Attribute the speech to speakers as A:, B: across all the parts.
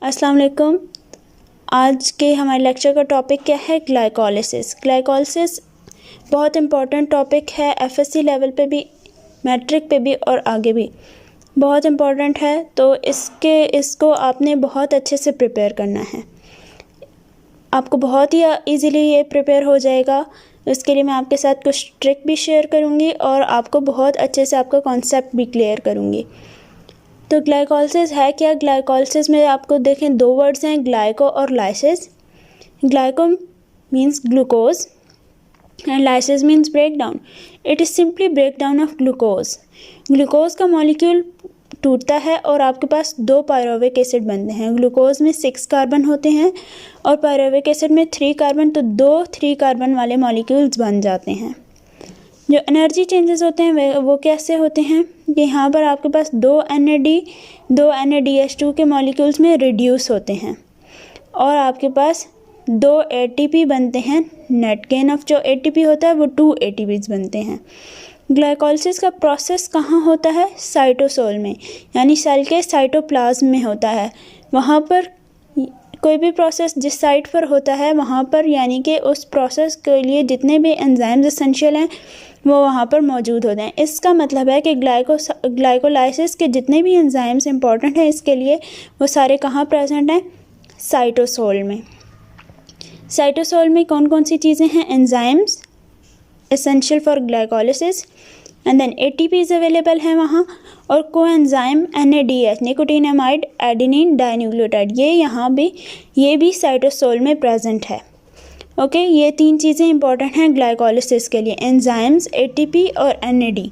A: अस्सलाम वालेकुम। आज के हमारे लेक्चर का टॉपिक क्या है? ग्लाइकोलिसिस। ग्लाइकोलिसिस बहुत इम्पोर्टेंट टॉपिक है, एफएससी लेवल पे भी, मैट्रिक पे भी और आगे भी बहुत इम्पोर्टेंट है। तो इसको आपने बहुत अच्छे से प्रिपेयर करना है। आपको बहुत ही इजीली ये प्रिपेयर हो जाएगा। इसके लिए मैं आपके साथ कुछ ट्रिक भी शेयर करूँगी और आपको बहुत अच्छे से आपका कॉन्सेप्ट भी क्लियर करूँगी। तो ग्लाइकोलिसिस है क्या? ग्लाइकोलिसिस में आपको देखें दो वर्ड्स हैं, ग्लाइको और lysis. Glyco means glucose and lysis means break down. It is simply break down of glucose. Glucose का मॉलिक्यूल टूटता है और आपके पास दो पायरुविक एसिड बनते हैं। ग्लूकोज में 6 कार्बन होते हैं और पायरुविक एसिड में 3 कार्बन, तो 2 3 कार्बन वाले मॉलिक्यूल्स बन जाते हैं। जो एनर्जी चेंजेस होते हैं वो कैसे होते हैं कि यहाँ पर आपके पास 2 NADH2 के मॉलिक्यूल्स में रिड्यूस होते हैं और आपके पास 2 ATP बनते हैं। नेट गेन ऑफ जो ATP होता है वो 2 ATPs बनते हैं। ग्लाइकोलिसिस का प्रोसेस कहाँ होता है? साइटोसोल में, यानी सेल के साइटोप्लाज्म में होता है। वहाँ पर कोई भी प्रोसेस जिस साइट पर होता है वहाँ पर, यानी कि उस प्रोसेस के लिए जितने भी एंजाइम्स एसेंशियल हैं वो वहाँ पर मौजूद होते हैं। इसका मतलब है कि ग्लाइकोलाइसिस के जितने भी एंजाइम्स इंपॉर्टेंट हैं इसके लिए वो सारे कहाँ प्रेजेंट हैं? साइटोसोल में। साइटोसोल में कौन कौन सी चीज़ें हैं? Enzymes essential for glycolysis and then ATPs available हैं वहाँ, और coenzyme NADH nicotinamide adenine dinucleotide ये भी साइटोसोल में प्रेजेंट है। ओके, ये 3 चीज़ें इंपॉर्टेंट हैं ग्लाइकोलिसिस के लिए, एंजाइम्स, ATP और NAD,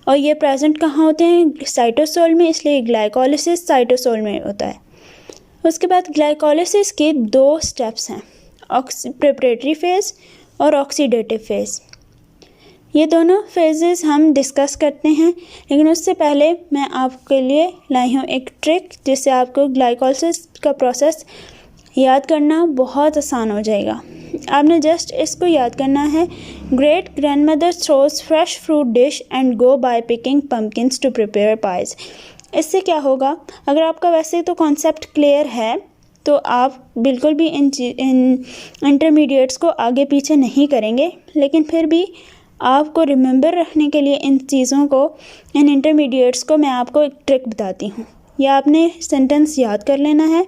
A: और ये प्रेजेंट कहाँ होते हैं? साइटोसोल में, इसलिए ग्लाइकोलिसिस साइटोसोल में होता है। उसके बाद ग्लाइकोलिसिस के 2 स्टेप्स हैं, प्रिपरेटरी फेज़ और ऑक्सीडेटिव फेज़। ये दोनों फेजेस हम डिस्कस करते हैं, लेकिन उससे पहले मैं आपके लिए लाई हूँ एक ट्रिक जिससे आपको ग्लाइकोलिसिस का प्रोसेस याद करना बहुत आसान हो जाएगा। आपने जस्ट इसको याद करना है, great grandmother throws fresh fruit dish and go by picking pumpkins to prepare pies. इससे क्या होगा? अगर आपका वैसे तो कॉन्सेप्ट क्लियर है तो आप बिल्कुल भी इन इंटरमीडिएट्स को आगे पीछे नहीं करेंगे, लेकिन फिर भी आपको रिमेंबर रखने के लिए इन चीज़ों को, इन इंटरमीडिएट्स को मैं आपको एक ट्रिक बताती हूँ। यह आपने सेंटेंस याद कर लेना है।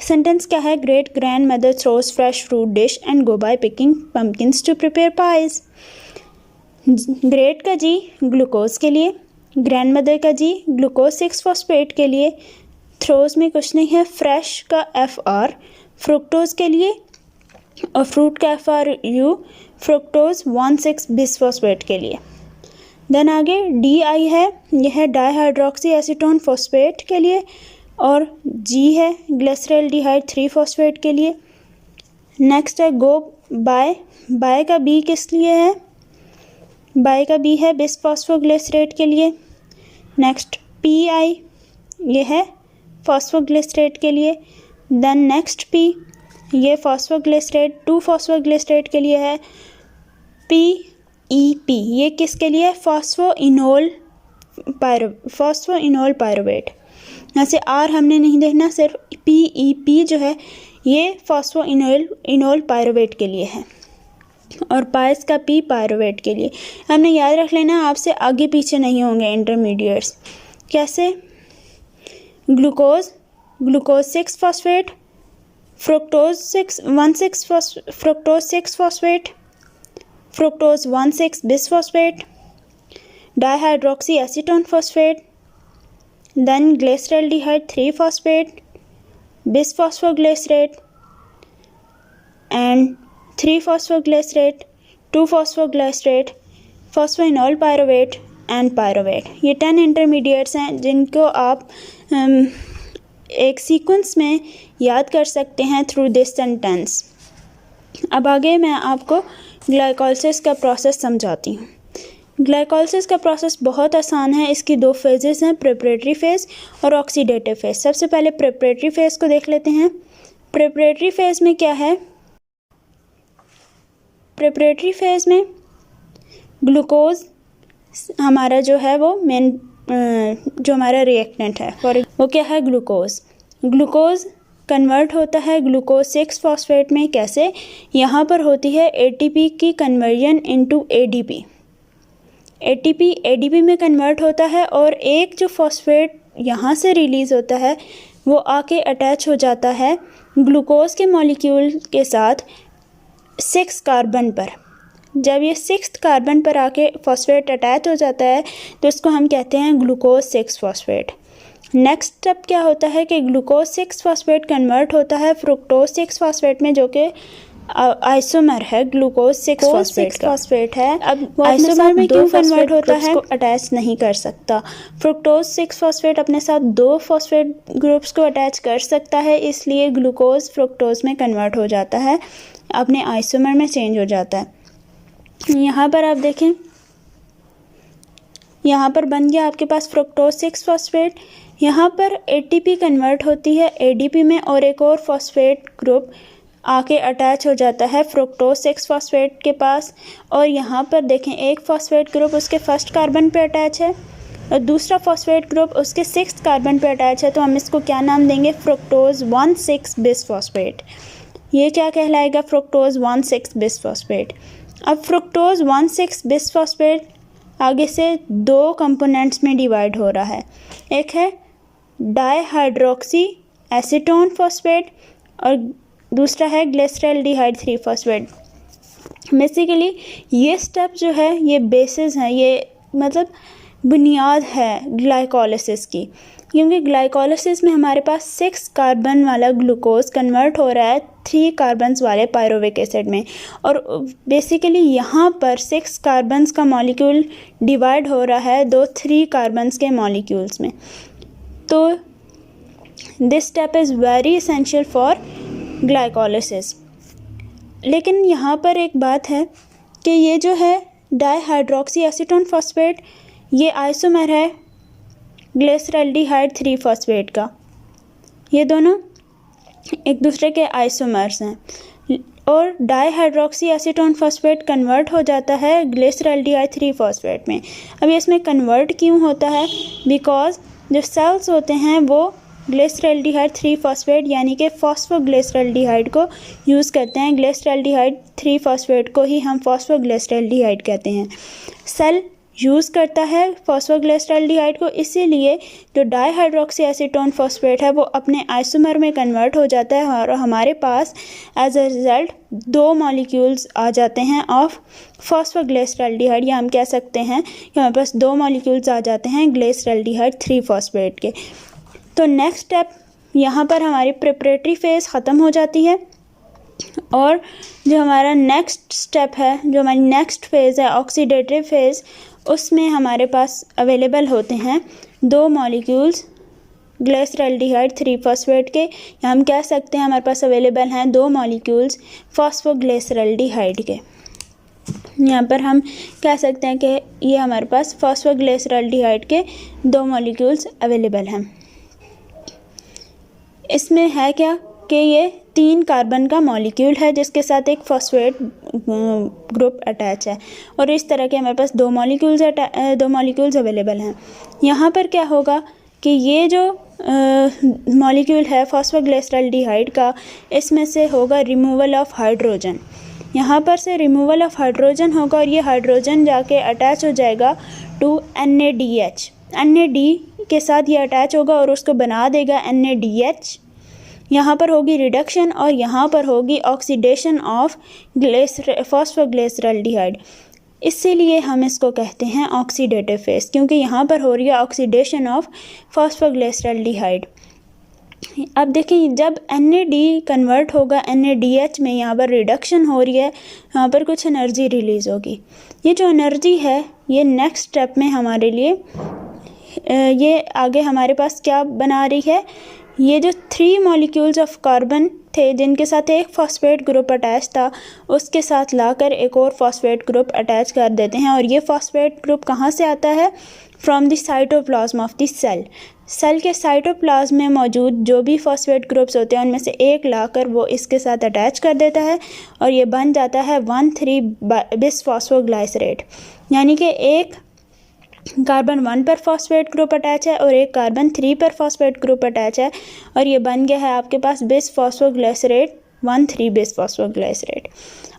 A: सेंटेंस क्या है? Great grand mother throws fresh fruit dish and go by picking pumpkins to prepare pies. Great का जी ग्लूकोज के लिए, ग्रैंड मदर का जी ग्लूकोज 6-फॉस्फेट के लिए, थ्रोज में कुछ नहीं है, फ्रेश का FR फ्रुक्टोज के लिए, और फ्रूट का FRU फ्रुक्टोज 1,6-बिसफॉस्फेट के लिए। देन आगे DI है, यह है डाईहाइड्रोक्सी एसीटोन फॉस्फेट के लिए, और G है ग्लिसरॉल्डिहाइड 3-फॉस्फेट के लिए। नेक्स्ट है गो बाय, बाय का B किस लिए है? बाय का B है बिसफॉस्फोग्लिसरेट के लिए। नेक्स्ट PI, यह है फॉस्फोग्लिसरेट के लिए। देन नेक्स्ट P, ये फॉस्फोग्लिसरेट 2-फॉस्फोग्लिसरेट के लिए है। PEP, ये किसके लिए? Phosphoenol pyruvate. यहाँ से R हमने नहीं देखना, सिर्फ PEP जो है ये फॉस्फोइनोल पायरुवेट के लिए है, और पाइस का P पायरुवेट के लिए। हमने याद रख लेना, आपसे आगे पीछे नहीं होंगे इंटरमीडिएट्स। कैसे? Glucose six phosphate, fructose six phosphate, fructose one six bisphosphate, dihydroxy acetone phosphate, then glyceraldehyde three phosphate, bisphosphoglycerate and three phosphoglycerate, two phosphoglycerate, phosphoenol pyruvate and pyruvate. ये 10 इंटरमीडिएट्स हैं जिनको आप एक सीक्वेंस में याद कर सकते हैं थ्रू दिस सेंटेंस। अब आगे मैं आपको ग्लाइकोलिसिस का प्रोसेस समझाती हूँ। ग्लाइकोलिसिस का प्रोसेस बहुत आसान है। इसकी 2 फेजेस हैं, प्रिपरेटरी फेज़ और ऑक्सीडेटिव फेज़। सबसे पहले प्रिपरेटरी फेज़ को देख लेते हैं। प्रिपरेटरी फेज़ में क्या है? प्रिपरेटरी फेज़ में ग्लूकोज हमारा जो है वो मेन जो हमारा रिएक्टेंट है, और वो क्या है? ग्लूकोज कन्वर्ट होता है ग्लूकोज 6 फॉस्फेट में। कैसे? यहाँ पर होती है एटीपी की conversion into ADP. ATP ADP में कन्वर्ट होता है और एक जो फॉस्फेट यहाँ से रिलीज़ होता है वो आके अटैच हो जाता है ग्लूकोज के मॉलिक्यूल के साथ 6 कार्बन पर। जब ये 6th कार्बन पर आके फॉस्फेट अटैच हो जाता है तो इसको हम कहते हैं ग्लूकोज 6 फॉस्फेट। नेक्स्ट स्टेप क्या होता है कि ग्लूकोज 6 फॉस्फेट कन्वर्ट होता है फ्रुक्टोज 6 फॉस्फेट में, जो कि आइसोमर है ग्लूकोज 6 फॉस्फेट है। अब आइसोमर में क्यों कन्वर्ट होता है? को अटैच नहीं कर सकता। फ्रुक्टोज 6 फॉस्फेट अपने साथ 2 फॉस्फेट ग्रुप्स को अटैच कर सकता है, इसलिए ग्लूकोज फ्रुक्टोज में कन्वर्ट हो जाता है, अपने आइसोमर में चेंज हो जाता है। यहाँ पर आप देखें, यहाँ पर बन गया आपके पास फ्रुक्टोज 6 फॉस्फेट। यहाँ पर एटीपी कन्वर्ट होती है एडीपी में और एक और फॉस्फेट ग्रुप आके अटैच हो जाता है फ्रुक्टोज 6 फॉस्फेट के पास। और यहाँ पर देखें, एक फॉस्फेट ग्रुप उसके फर्स्ट कार्बन पे अटैच है और दूसरा फॉस्फेट ग्रुप उसके 6th कार्बन पे अटैच है, तो हम इसको क्या नाम देंगे? Fructose 1,6 bis phosphate. ये क्या कहलाएगा? Fructose 1,6 bis phosphate. अब फ्रुक्टोज 1,6 बिस फॉस्फेट आगे से 2 कंपोनेंट्स में डिवाइड हो रहा है। एक है डाईहाइड्रोक्सी एसीटोन फॉस्फेट और दूसरा है ग्लिसरॉल्डिहाइड 3 फॉस्फेट। बेसिकली ये स्टेप जो है ये बेसिस हैं, ये मतलब बुनियाद है ग्लाइकोलिसिस की, क्योंकि ग्लाइकोलिसिस में हमारे पास 6 कार्बन वाला ग्लूकोज कन्वर्ट हो रहा है 3 कार्बन्स वाले पायरोविक एसिड में। और बेसिकली यहाँ पर 6 कार्बन्स का मॉलिक्यूल डिवाइड हो रहा है 2 3 कार्बन्स के मॉलिक्यूल्स में। तो this step is very essential for glycolysis. लेकिन यहाँ पर एक बात है कि ये जो है डाईहाइड्रोक्सी एसीटोन फॉस्फेट, ये आइसोमर है ग्लिसरॉल्डिहाइड 3 फॉस्फेट का। ये दोनों एक दूसरे के आइसोमर्स हैं और डाईहाइड्रोक्सी एसीटोन फॉस्फेट कन्वर्ट हो जाता है ग्लिसरॉल्डिहाइड 3 फॉस्फेट में। अब इसमें कन्वर्ट क्यों होता है? बिकॉज जो सेल्स होते हैं वो ग्लिसरॉल्डिहाइड 3 फॉस्फेट यानी कि फॉस्फोग्लिसरॉल्डिहाइड को यूज़ करते हैं। ग्लिसरॉल्डिहाइड 3 फॉस्फेट को ही हम फॉस्फोग्लिसरॉल्डिहाइड कहते हैं। सेल यूज़ करता है फॉस्फोग्लिसरॉल्डिहाइड को, इसीलिए जो डाईहाइड्रोक्सी एसीटोन फॉस्फेट है वो अपने आइसोमर में कन्वर्ट हो जाता है और हमारे पास एज अ रिज़ल्ट 2 मॉलिक्यूल्स आ जाते हैं ऑफ फॉस्फोग्लिसरॉल्डिहाइड, या हम कह सकते हैं कि हमारे पास 2 मॉलिक्यूल्स आ जाते हैं ग्लिसरॉल्डिहाइड 3 फॉस्फेट के। तो नेक्स्ट स्टेप यहाँ पर हमारी प्रिपरेटरी फेज़ ख़त्म हो जाती है और जो हमारा नेक्स्ट स्टेप है, जो हमारी नेक्स्ट फेज़ है ऑक्सीडेटिव फेज़, उसमें हमारे पास अवेलेबल होते हैं 2 मॉलिक्यूल्स ग्लिसरॉल्डिहाइड 3 फॉस्फेट के, या हम कह सकते हैं हमारे पास अवेलेबल हैं 2 मॉलिक्यूल्स फॉस्फोग्लिसरॉल्डिहाइड के। यहाँ पर हम कह सकते हैं कि ये हमारे पास फॉस्फोग्लिसरॉल्डिहाइड के 2 मॉलिक्यूल्स अवेलेबल हैं। इसमें है क्या कि ये 3 कार्बन का मॉलिक्यूल है जिसके साथ एक फॉस्फेट ग्रुप अटैच है और इस तरह के हमारे पास 2 मॉलिक्यूल्स अवेलेबल हैं। यहाँ पर क्या होगा कि ये जो मॉलिक्यूल है फॉस्फोग्लिसरॉल्डिहाइड का, इसमें से होगा रिमूवल ऑफ हाइड्रोजन। यहाँ पर से रिमूवल ऑफ हाइड्रोजन होगा और ये हाइड्रोजन जाके अटैच हो जाएगा टू NADH। NAD के साथ ये अटैच होगा और उसको बना देगा NADH। यहाँ पर होगी रिडक्शन और यहाँ पर होगी ऑक्सीडेशन ऑफ फॉस्फोग्लिसरॉल्डिहाइड। इसीलिए हम इसको कहते हैं ऑक्सीडेटिव फेज, क्योंकि यहाँ पर हो रही है ऑक्सीडेशन ऑफ फॉस्फोग्लिसरॉल्डिहाइड। अब देखिए, जब NAD कन्वर्ट होगा NADH में, यहाँ पर रिडक्शन हो रही है, यहाँ पर कुछ एनर्जी रिलीज़ होगी। ये जो एनर्जी है ये नेक्स्ट स्टेप में हमारे लिए ये आगे हमारे पास क्या बना रही है, ये जो 3 मॉलिक्यूल्स ऑफ कार्बन थे जिनके साथ एक फॉस्फेट ग्रुप अटैच था, उसके साथ लाकर एक और फॉस्फेट ग्रुप अटैच कर देते हैं। और ये फॉस्फेट ग्रुप कहाँ से आता है? From the cytoplasm of the cell. Cell के साइटोप्लाज्म में मौजूद जो भी फॉस्फेट ग्रुप्स होते हैं उनमें से एक लाकर वो इसके साथ अटैच कर देता है और ये बन जाता है 1,3 बिस फॉस्फोग्लाइसरेट। यानी कि एक कार्बन 1 पर फॉस्फेट ग्रुप अटैच है और एक कार्बन 3 पर फॉस्फेट ग्रुप अटैच है, और ये बन गया है आपके पास बिस फॉस्फोग्लिसरेट 1,3 बिस फॉस्फोग्लिसरेट।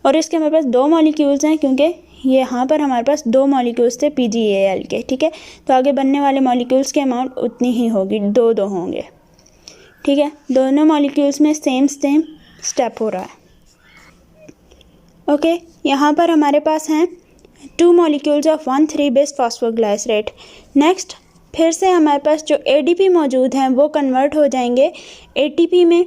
A: और इसके हमारे पास 2 मॉलिक्यूल्स हैं, क्योंकि ये यहाँ पर हमारे पास 2 मॉलिक्यूल्स थे PgAl के, ठीक है। तो आगे बनने वाले मॉलिक्यूल्स की अमाउंट उतनी ही होगी, 2 होंगे, ठीक है। दोनों मॉलिक्यूल्स में सेम स्टेप हो रहा है। ओके, यहाँ पर हमारे पास हैं 2 मॉलिक्यूल्स ऑफ 1,3 बिस फॉस्फोग्लिसरेट। नेक्स्ट फिर से हमारे पास जो ADP मौजूद हैं वो कन्वर्ट हो जाएंगे ATP में।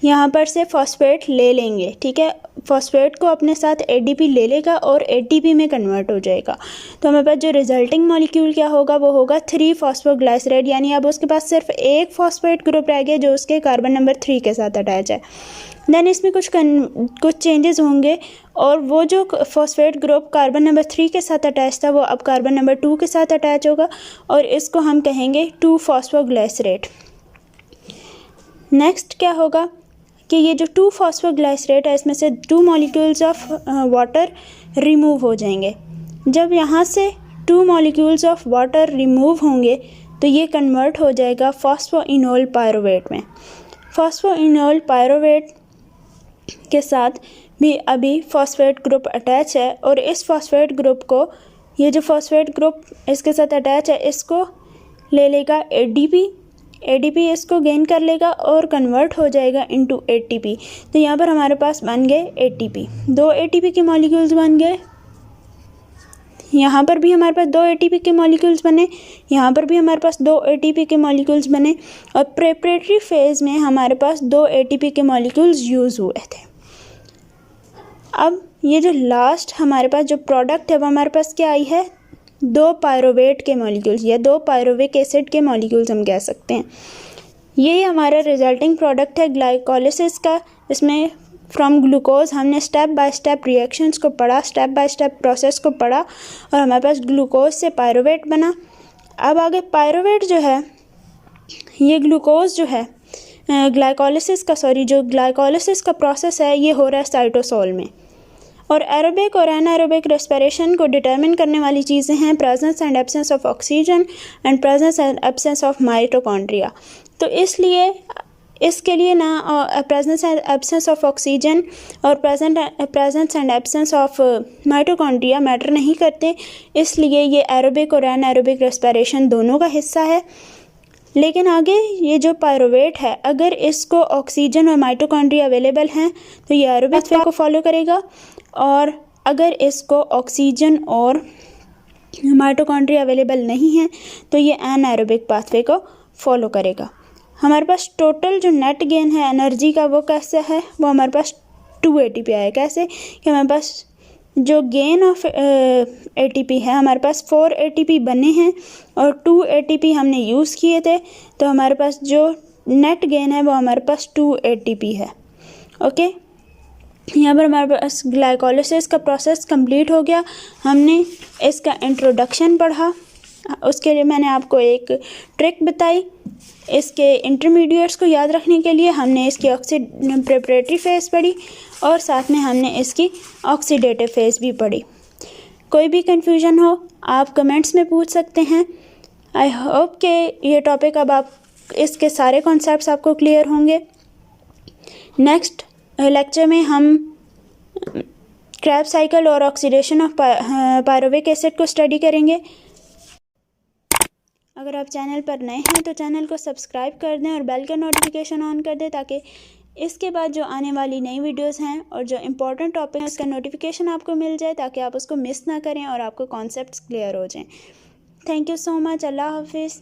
A: यहाँ पर से फॉस्फेट ले लेंगे, ठीक है। फॉस्फेट को अपने साथ ADP ले लेगा और ATP में कन्वर्ट हो जाएगा। तो हमारे पास जो रिजल्टिंग मॉलिक्यूल क्या होगा, वो होगा 3 फॉस्फोग्लिसरेट, यानी अब उसके पास सिर्फ एक फॉस्फेट ग्रुप रह गया जो उसके कार्बन नंबर 3 के साथ अटैच है। देन इसमें कुछ चेंजेस होंगे, और वो जो फॉस्फेट ग्रुप कार्बन नंबर 3 के साथ अटैच था वो अब कार्बन नंबर 2 के साथ अटैच होगा, और इसको हम कहेंगे 2 फॉस्फोग्लिसरेट। नेक्स्ट क्या होगा कि ये जो 2 फॉस्फोग्लिसरेट है इसमें से 2 मॉलिक्यूल्स ऑफ वाटर रिमूव हो जाएंगे। जब यहाँ से 2 मॉलिक्यूल्स ऑफ वाटर रिमूव होंगे तो ये कन्वर्ट हो जाएगा फॉस्फोइनोल पायरुवेट में। फॉस्फोइनोल पायरुवेट के साथ भी अभी फॉस्फेट ग्रुप अटैच है, और इस फॉस्फेट ग्रुप को, ये जो फॉस्फेट ग्रुप इसके साथ अटैच है, इसको ले लेगा ADP इसको गेन कर लेगा और कन्वर्ट हो जाएगा इनटू ATP। तो यहाँ पर हमारे पास बन गए ATP, 2 ATP के मॉलिक्यूल्स बन गए। यहाँ पर भी हमारे पास 2 ATP के मॉलिक्यूल्स बने, यहाँ पर भी हमारे पास 2 ATP के मॉलिक्यूल्स बने, और प्रेपरेटरी फेज़ में हमारे पास 2 ATP के मॉलिक्यूल्स यूज़ हुए थे। अब ये जो लास्ट हमारे पास जो प्रोडक्ट है वो हमारे पास क्या आई है, 2 पायरुवेट के मॉलिक्यूल्स या 2 पायरुविक एसिड के मॉलिक्यूल्स हम कह सकते हैं। ये हमारा रिजल्टिंग प्रोडक्ट है ग्लाइकोलिसिस का। इसमें फ्रॉम ग्लूकोज हमने स्टेप बाय स्टेप रिएक्शंस को पढ़ा, स्टेप बाय स्टेप प्रोसेस को पढ़ा, और हमारे पास ग्लूकोज से पायरुवेट बना। अब आगे पायरुवेट जो है, ये ग्लूकोज जो है जो ग्लाइकोलिसिस का प्रोसेस है ये हो रहा है साइटोसोल में। और एरोबिक और एनारोबिक रेस्पिरेशन को डिटरमिन करने वाली चीज़ें हैं presence and absence of oxygen and presence and absence of mitochondria. तो इसलिए इसके लिए ना presence and absence of oxygen और presence and absence of mitochondria matter नहीं करते, इसलिए ये एरोबिक और एनारोबिक रेस्पिरेशन दोनों का हिस्सा है। लेकिन आगे ये जो पायरुवेट है, अगर इसको ऑक्सीजन और माइटोकॉन्ड्रिया अवेलेबल हैं तो ये एरोबिक वे को फॉलो करेगा, और अगर इसको ऑक्सीजन और माइटोकॉन्ड्रिया अवेलेबल नहीं है तो ये एनारोबिक पाथवे को फॉलो करेगा। हमारे पास टोटल जो नेट गेन है एनर्जी का वो कैसे है, वो हमारे पास 2 ATP आया। कैसे कि हमारे पास जो गेन ऑफ ATP है, हमारे पास 4 ATP बने हैं और 2 ATP हमने यूज़ किए थे, तो हमारे पास जो नेट गेन है वो हमारे पास 2 ATP है। ओके, यहाँ पर हमारे पास ग्लाइकोलिसिस का प्रोसेस कंप्लीट हो गया। हमने इसका इंट्रोडक्शन पढ़ा, उसके लिए मैंने आपको एक ट्रिक बताई। इसके इंटरमीडिएट्स को याद रखने के लिए हमने इसकी प्रेपरेटरी फेज़ पढ़ी और साथ में हमने इसकी ऑक्सीडेटिव फेज़ भी पढ़ी। कोई भी कन्फ्यूजन हो आप कमेंट्स में पूछ सकते हैं। आई होप कि ये टॉपिक अब आप इसके सारे कॉन्सेप्ट्स आपको क्लियर होंगे। नेक्स्ट लेक्चर में हम क्रेब्स साइकिल और ऑक्सीडेशन ऑफ पायरुविक एसिड को स्टडी करेंगे। अगर आप चैनल पर नए हैं तो चैनल को सब्सक्राइब कर दें और बेल का नोटिफिकेशन ऑन कर दें, ताकि इसके बाद जो आने वाली नई वीडियोस हैं और जो इम्पोर्टेंट टॉपिक है उसका नोटिफिकेशन आपको मिल जाए, ताकि आप उसको मिस ना करें और आपको कॉन्सेप्ट्स क्लियर हो जाएं। Thank you so much. अल्लाह हाफिज़।